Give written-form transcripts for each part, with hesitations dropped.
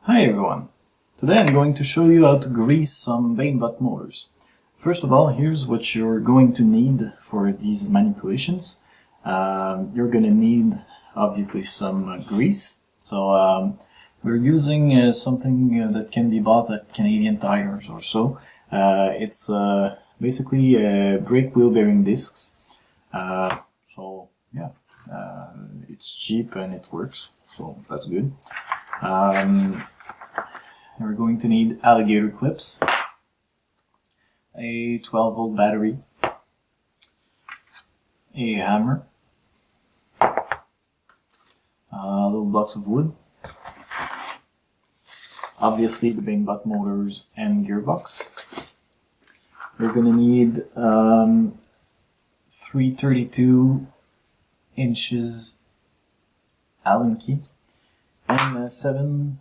Hi everyone! Today I'm going to show you how to grease some Banebot motors. First of all, here's what you're going to need for these manipulations. You're going to need obviously some grease. So we're using something that can be bought at Canadian Tires or so. It's basically brake wheel bearing discs. So yeah, it's cheap and it works, so that's good. We're going to need alligator clips, a 12-volt battery, a hammer, little blocks of wood, obviously the Banebot motors and gearbox. We're going to need 332 inches Allen key and 7/64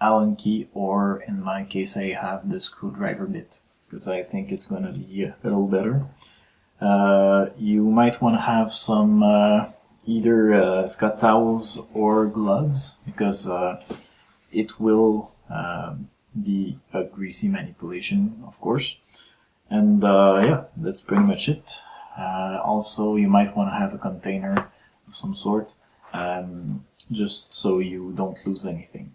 Allen key, or in my case I have the screwdriver bit because I think it's going to be a little better. You might want to have some either Scott towels or gloves because it will be a greasy manipulation, of course. And yeah, that's pretty much it. Also, you might want to have a container of some sort, just so you don't lose anything.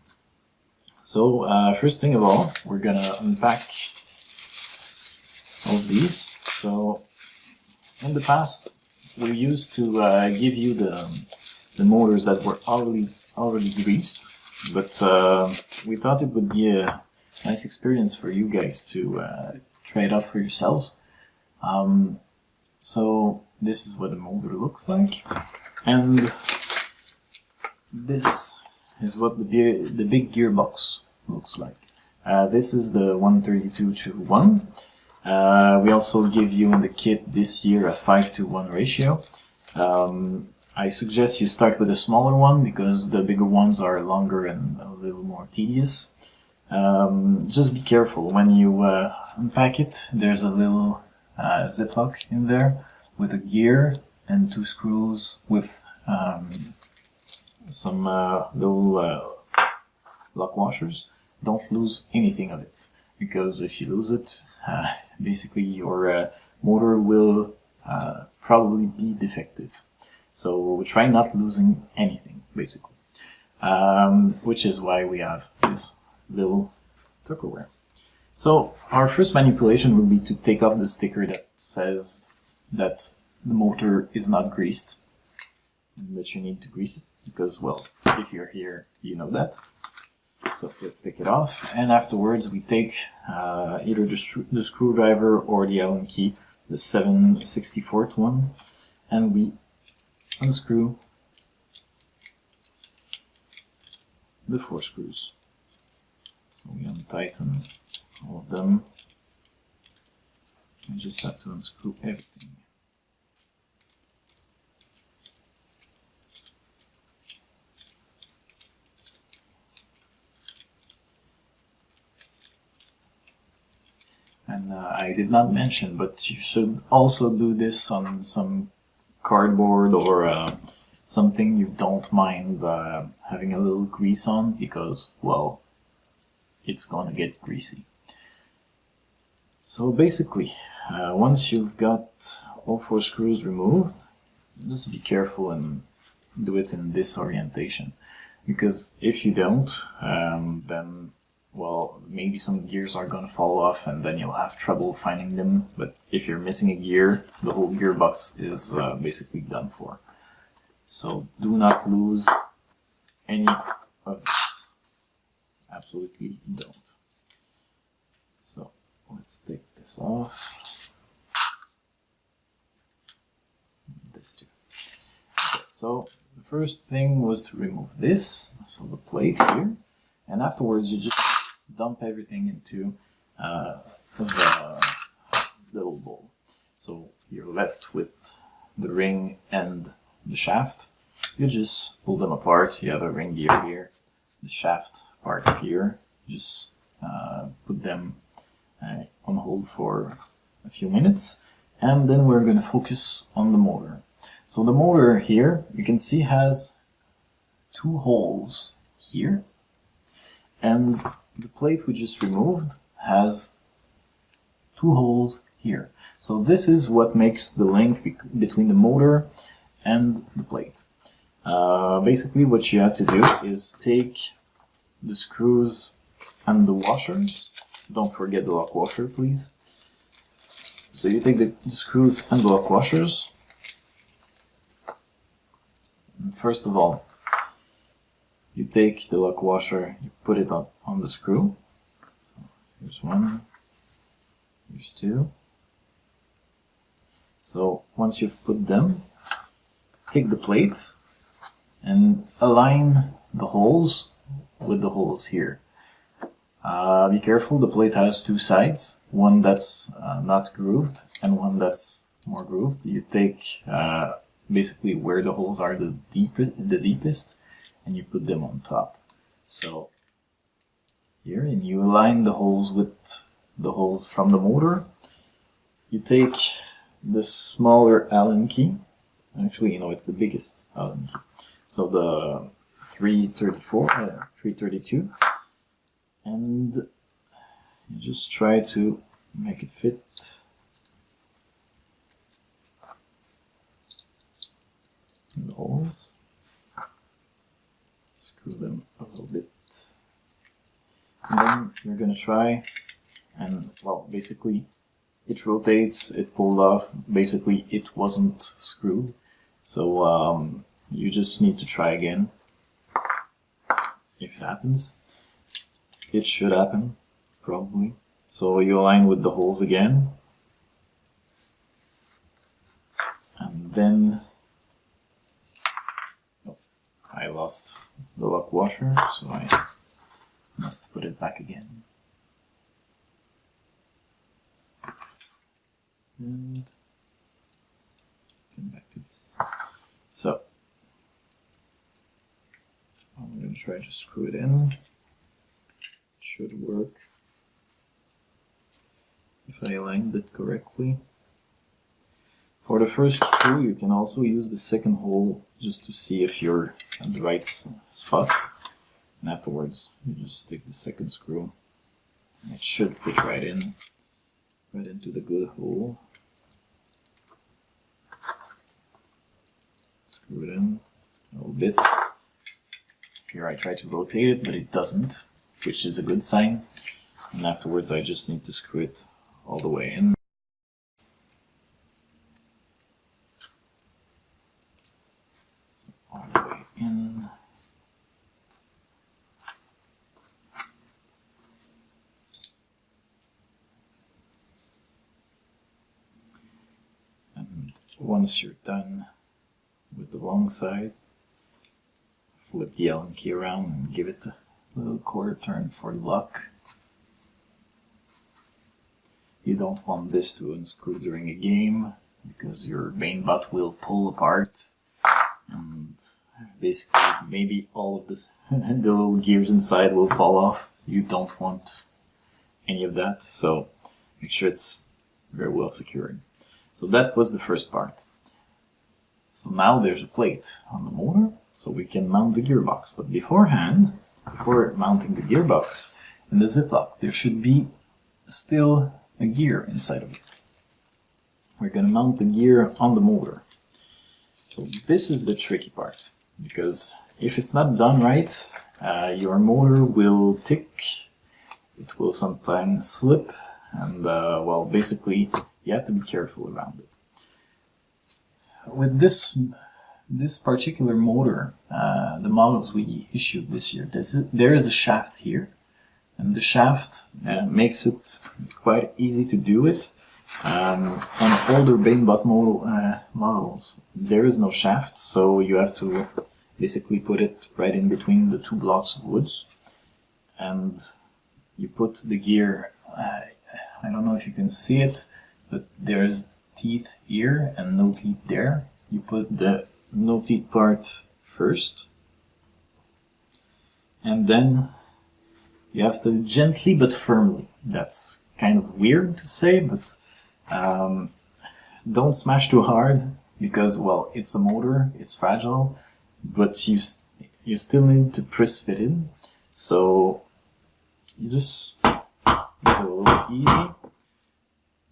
So first thing of all, we're gonna unpack all of these. So in the past, we used to give you the motors that were already greased, but we thought it would be a nice experience for you guys to try it out for yourselves. So this is what the motor looks like, and this is what the big gearbox looks like. This is the 132:1. We also give you in the kit this year a 5:1 ratio. I suggest you start with a smaller one because the bigger ones are longer and a little more tedious. Just be careful when you unpack it. There's a little ziplock in there with a gear and 2 screws with some little lock washers. Don't lose anything of it, because if you lose it, basically your motor will probably be defective. So try not losing anything, basically. Which is why we have this little Tupperware. So our first manipulation would be to take off the sticker that says that the motor is not greased and that you need to grease it, because, well, if you're here, you know that. So let's take it off, and afterwards we take either the screwdriver or the Allen key, the 7/64 one, and we unscrew the 4 screws. So we untighten all of them. I just have to unscrew everything. And I did not mention, but you should also do this on some cardboard or something you don't mind having a little grease on, because, well, it's gonna get greasy. So basically, once you've got all 4 screws removed, just be careful and do it in this orientation, because if you don't, then, well, maybe some gears are gonna fall off and then you'll have trouble finding them. But if you're missing a gear, the whole gearbox is basically done for. So do not lose any of this. Absolutely don't. So let's take this off. This too. Okay, so the first thing was to remove this, so the plate here, and afterwards you just dump everything into the little bowl. So you're left with the ring and the shaft. You just pull them apart. You have a ring gear here, the shaft part here. Just put them on hold for a few minutes, and then we're going to focus on the motor. So the motor here, you can see, has two holes here, and the plate we just removed has two holes here. So this is what makes the link between the motor and the plate. Basically what you have to do is take the screws and the washers. Don't forget the lock washer, please. So you take the screws and the lock washers. And first of all, you take the lock washer, you put it on the screw. Here's one, here's two. So once you've put them, take the plate and align the holes with the holes here. Be careful, the plate has two sides, one that's not grooved and one that's more grooved. You take basically where the holes are the deepest and you put them on top. So here, and you align the holes with the holes from the motor. You take the smaller Allen key, actually you know it's the biggest Allen key, so the 332, and you just try to make it fit in the holes. Screw them a little bit, and then you're gonna try, and well, basically it rotates, it pulled off, basically it wasn't screwed, so you just need to try again. If it happens, it should happen, probably. So you align with the holes again, and then oh, I lost the lock washer, so I must put it back again. And come back to this. So I'm going to try to screw it in. It should work if I aligned it correctly. For the first screw, you can also use the second hole just to see if you're at the right spot. And afterwards, you just take the second screw. And it should fit right in, right into the good hole. Screw it in a little bit. Here I try to rotate it, but it doesn't, which is a good sign. And afterwards I just need to screw it all the way in. So all the way in. And once you're done with the long side, flip the Allen key around and give it a little quarter turn for luck. You don't want this to unscrew during a game, because your Banebot will pull apart and basically maybe all of this, the little gears inside will fall off. You don't want any of that, so make sure it's very well secured. So that was the first part. So now there's a plate on the motor, so we can mount the gearbox. But beforehand, before mounting the gearbox in the ziplock, there should be still a gear inside of it. We're going to mount the gear on the motor. So this is the tricky part, because if it's not done right, your motor will tick, it will sometimes slip, and well, basically you have to be careful around it. With this particular motor, the models we issued this year, there is a shaft here, and the shaft makes it quite easy to do it. On older Banebot models, there is no shaft, so you have to basically put it right in between the two blocks of woods, and you put the gear, I don't know if you can see it, but there's teeth here and no teeth there. You put the no teeth part first, and then you have to gently but firmly, that's kind of weird to say, but don't smash too hard, because, well, it's a motor, it's fragile, but you still need to press fit in. So you just go a little easy.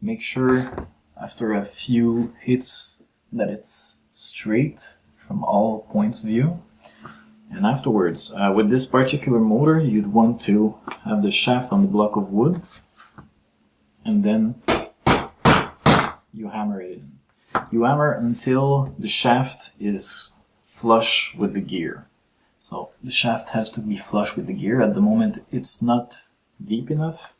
Make sure after a few hits that it's straight from all points of view. And afterwards, with this particular motor, you'd want to have the shaft on the block of wood, and then you hammer it in. You hammer until the shaft is flush with the gear. So the shaft has to be flush with the gear. At the moment, it's not deep enough.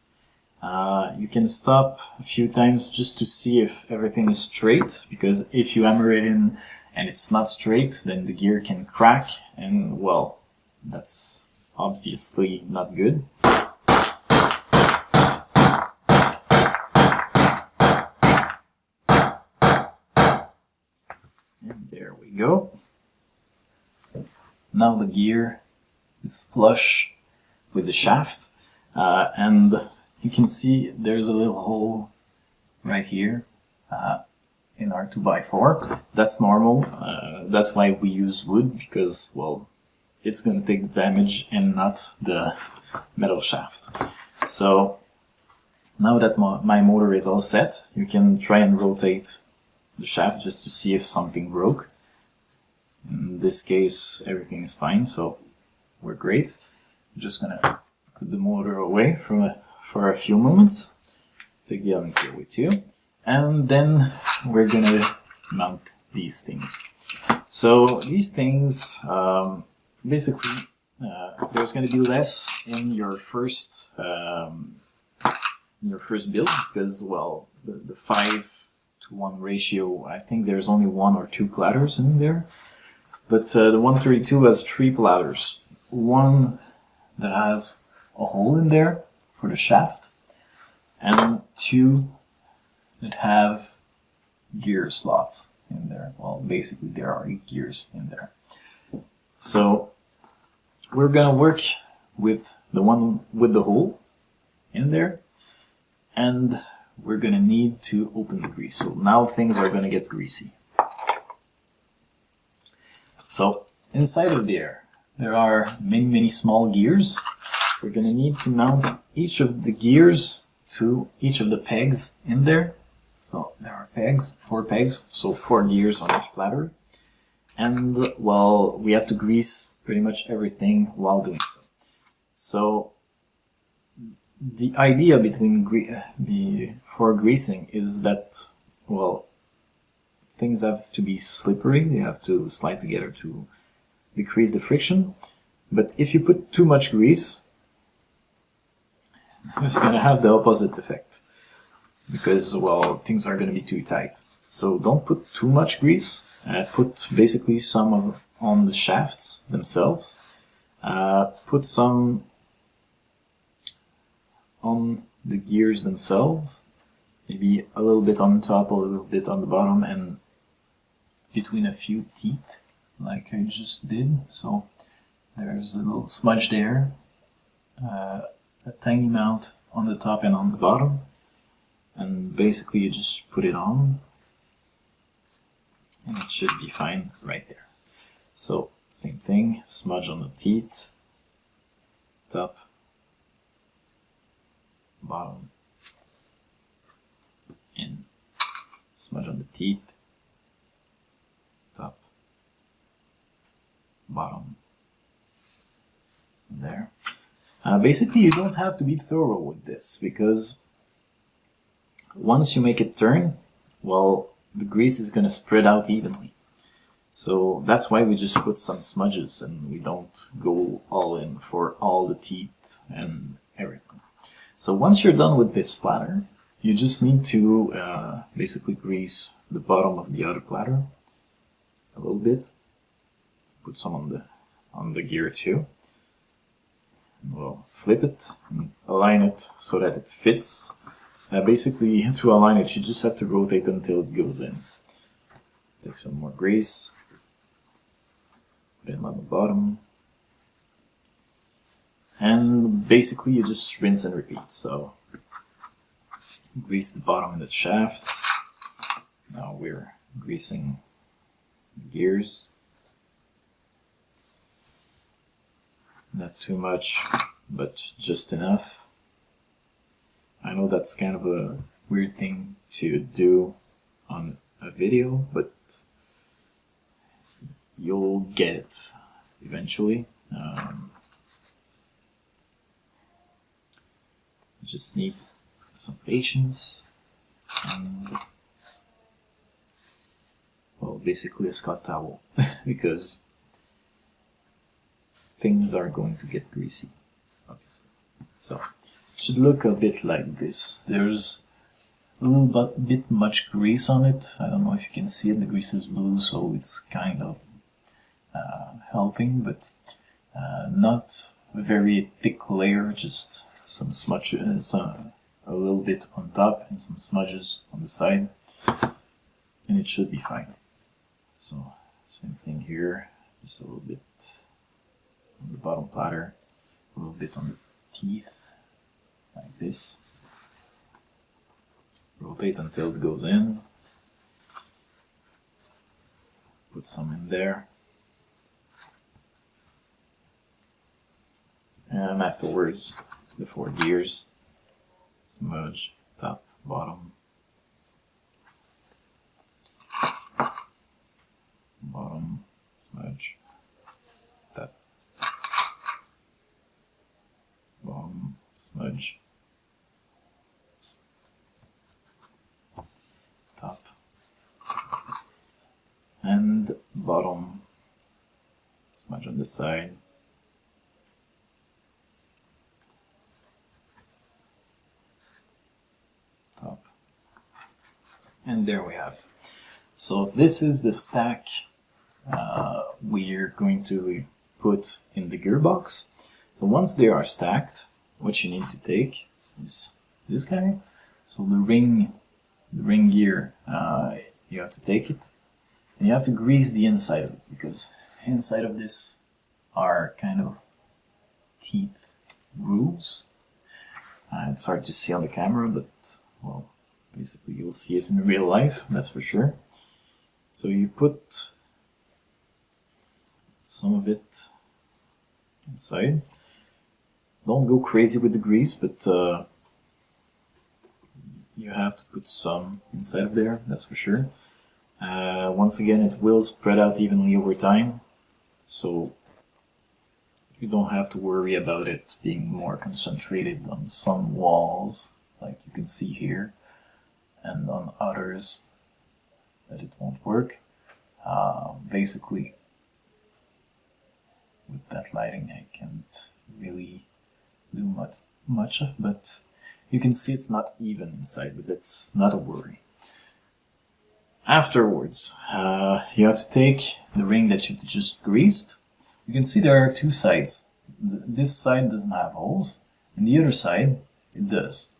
You can stop a few times just to see if everything is straight, because if you hammer it in and it's not straight, then the gear can crack, and well, that's obviously not good. And there we go. Now the gear is flush with the shaft, and you can see there's a little hole right here in our 2x4. That's normal. That's why we use wood, because, well, it's going to take damage and not the metal shaft. So now that my motor is all set, you can try and rotate the shaft just to see if something broke. In this case, everything is fine, so we're great. I'm just going to put the motor away for a few moments. Take the element here with you. And then we're gonna mount these things. So these things, basically, there's gonna be less in your first build, because, well, the 5:1 ratio, I think there's only 1 or 2 platters in there. But the 132 has 3 platters. One that has a hole in there for the shaft, and 2 that have gear slots in there. Well, basically there are 8 gears in there. So we're gonna work with the one with the hole in there, and we're gonna need to open the grease. So now things are gonna get greasy. So inside of there are many small gears. We're gonna need to mount each of the gears to each of the pegs in there. So there are pegs, 4 pegs, so 4 gears on each platter. And, well, we have to grease pretty much everything while doing so. So the idea for greasing is that, well, things have to be slippery, they have to slide together to decrease the friction. But if you put too much grease, it's going to have the opposite effect, because, well, things are going to be too tight. So don't put too much grease. Put basically some on the shafts themselves. Put some on the gears themselves. Maybe a little bit on top, a little bit on the bottom, and between a few teeth, like I just did. So there's a little smudge there. A tiny amount on the top and on the bottom, and basically you just put it on and it should be fine right there. So same thing, smudge on the teeth, top, bottom, and smudge on the teeth, top, bottom, there. Basically, you don't have to be thorough with this, because once you make it turn, well, the grease is going to spread out evenly. So that's why we just put some smudges, and we don't go all in for all the teeth and everything. So once you're done with this platter, you just need to basically grease the bottom of the other platter a little bit. Put some on the gear too. We'll flip it and align it so that it fits. Basically, to align it, you just have to rotate until it goes in. Take some more grease, put it on the bottom, and basically you just rinse and repeat. So grease the bottom of the shafts. Now we're greasing the gears. Not too much, but just enough. I know that's kind of a weird thing to do on a video, but you'll get it eventually. You just need some patience and, well, basically a Scott towel because things are going to get greasy, obviously. So it should look a bit like this. There's a little bit much grease on it. I don't know if you can see it. The grease is blue, so it's kind of helping, but not a very thick layer, just some smudges, a little bit on top and some smudges on the side, and it should be fine. So same thing here, just a little bit on the bottom platter, a little bit on the teeth, like this. Rotate until it goes in. Put some in there. And afterwards, the 4 gears, smudge top, bottom, bottom, smudge, top, bottom, smudge, top, and bottom, smudge on the side. Top. And there we have. So this is the stack we're going to put in the gearbox. So once they are stacked, what you need to take is this guy. So the ring gear, you have to take it, and you have to grease the inside of it, because inside of this are kind of teeth grooves. It's hard to see on the camera, but well, basically you'll see it in real life, that's for sure. So you put some of it inside. Don't go crazy with the grease, but you have to put some inside of there, that's for sure. Once again, it will spread out evenly over time, so you don't have to worry about it being more concentrated on some walls, like you can see here, and on others that it won't work. Basically, with that lighting I can't really do much, but you can see it's not even inside, but that's not a worry. Afterwards, you have to take the ring that you just greased. You can see there are two sides. This side doesn't have holes, and the other side, it does.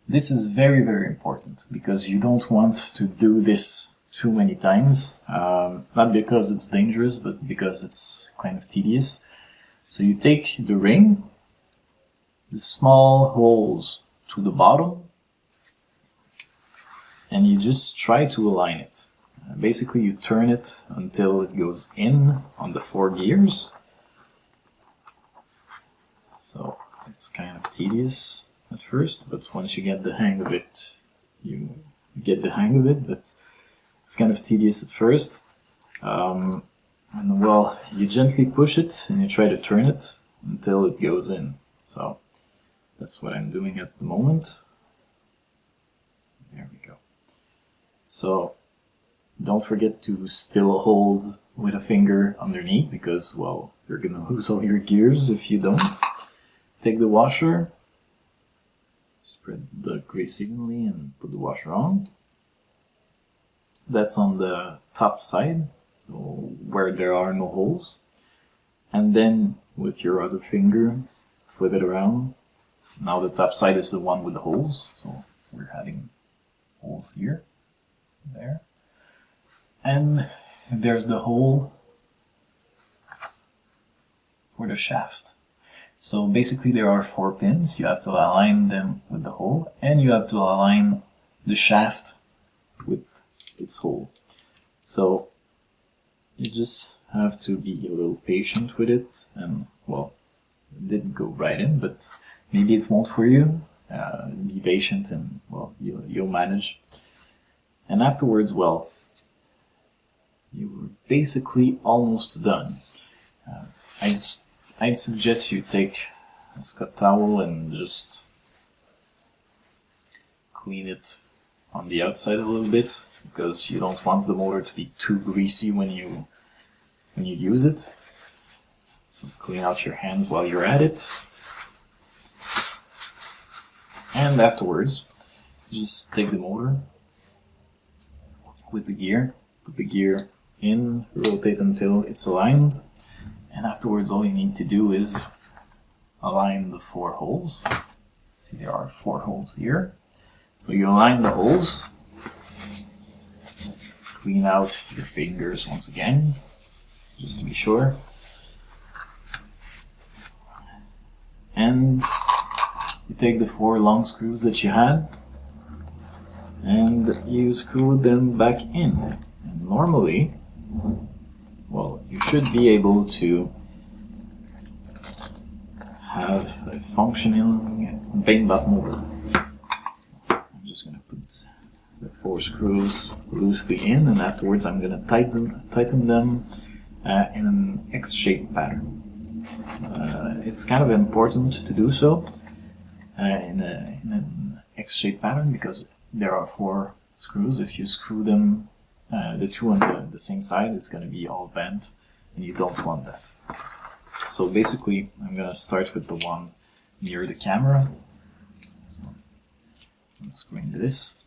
This is very, very important, because you don't want to do this too many times. Not because it's dangerous, but because it's kind of tedious. So you take the ring, the small holes to the bottom, and you just try to align it. Basically, you turn it until it goes in on the 4 gears. So it's kind of tedious at first, but once you get the hang of it, you get the hang of it, but it's kind of tedious at first. And well, you gently push it and you try to turn it until it goes in. So that's what I'm doing at the moment. There we go. So don't forget to still hold with a finger underneath, because, well, you're gonna lose all your gears if you don't. Take the washer, spread the grease evenly and put the washer on. That's on the top side, so where there are no holes. And then with your other finger, flip it around. Now the top side is the one with the holes, so we're having holes here, there. And there's the hole for the shaft. So basically there are 4 pins. You have to align them with the hole, and you have to align the shaft with its hole. So you just have to be a little patient with it, and well, didn't go right in, but maybe it won't for you. Be patient and, well, you'll manage. And afterwards, well, you're basically almost done. I suggest you take a Scott towel and just clean it on the outside a little bit, because you don't want the motor to be too greasy when you use it. So clean out your hands while you're at it. And afterwards, just take the motor with the gear, put the gear in, rotate until it's aligned, and afterwards all you need to do is align the 4 holes. See, there are 4 holes here. So you align the holes, clean out your fingers once again, just to be sure, and you take the 4 long screws that you had and you screw them back in. And normally, well, you should be able to have a functioning Banebot motor. I'm just going to put the 4 screws loosely in, and afterwards I'm going to tighten them in an X-shaped pattern. It's kind of important to do so in an X-shaped pattern, because there are 4 screws. If you screw them, the 2 on the same side, it's going to be all bent, and you don't want that. So basically, I'm going to start with the one near the camera. So I'm screwing this.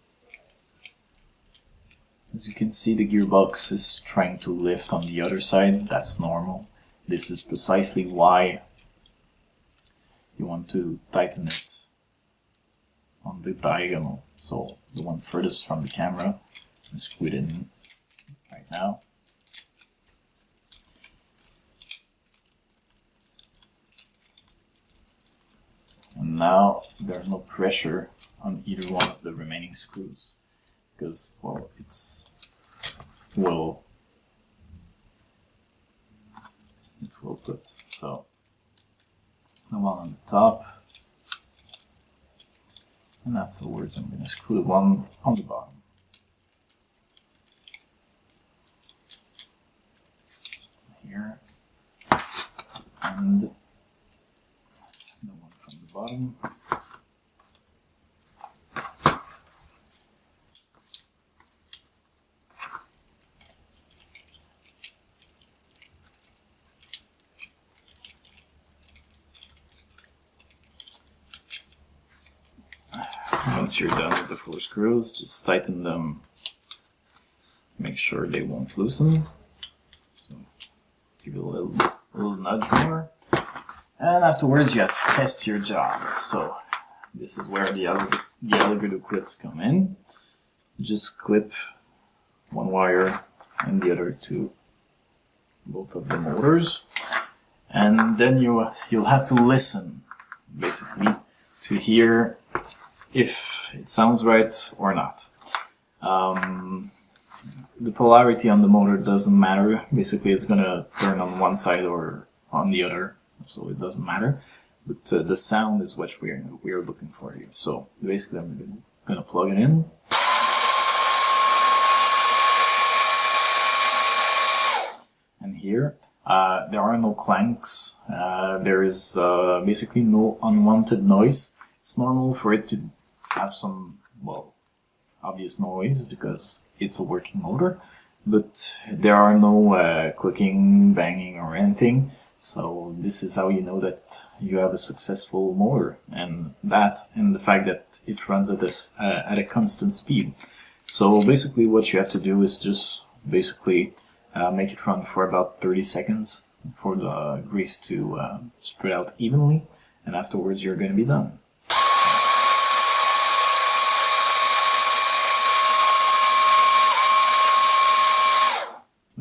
As you can see, the gearbox is trying to lift on the other side. That's normal. This is precisely why you want to tighten it on the diagonal. So the one furthest from the camera, I'm screw it in right now. And now there's no pressure on either one of the remaining screws, because, well, it's well put. So the one on the top, and afterwards I'm going to screw the one on the bottom. Here, and the one from the bottom. Once you're done with the 4 screws, just tighten them to make sure they won't loosen. So give it a little nudge more. And afterwards you have to test your job. So this is where the alligator clips come in. Just clip one wire and the other to both of the motors. And then you'll have to listen, basically, to hear if it sounds right or not. The polarity on the motor doesn't matter. Basically, it's gonna turn on one side or on the other, so it doesn't matter. But the sound is what we're looking for here. So basically, I'm gonna plug it in. And here, there are no clanks. There is basically no unwanted noise. It's normal for it to have some, well, obvious noise because it's a working motor, but there are no clicking, banging or anything. So this is how you know that you have a successful motor, and the fact that it runs at a constant speed. So basically what you have to do is just basically make it run for about 30 seconds for the grease to spread out evenly, and afterwards you're going to be done.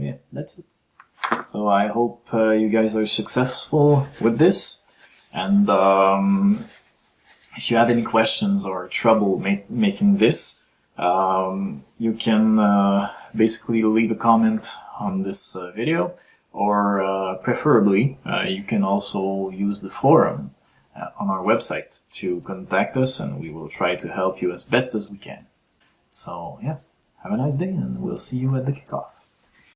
Yeah, that's it. So I hope you guys are successful with this, and if you have any questions or trouble making this, you can basically leave a comment on this video, or preferably, you can also use the forum on our website to contact us, and we will try to help you as best as we can. So yeah, have a nice day, and we'll see you at the kickoff.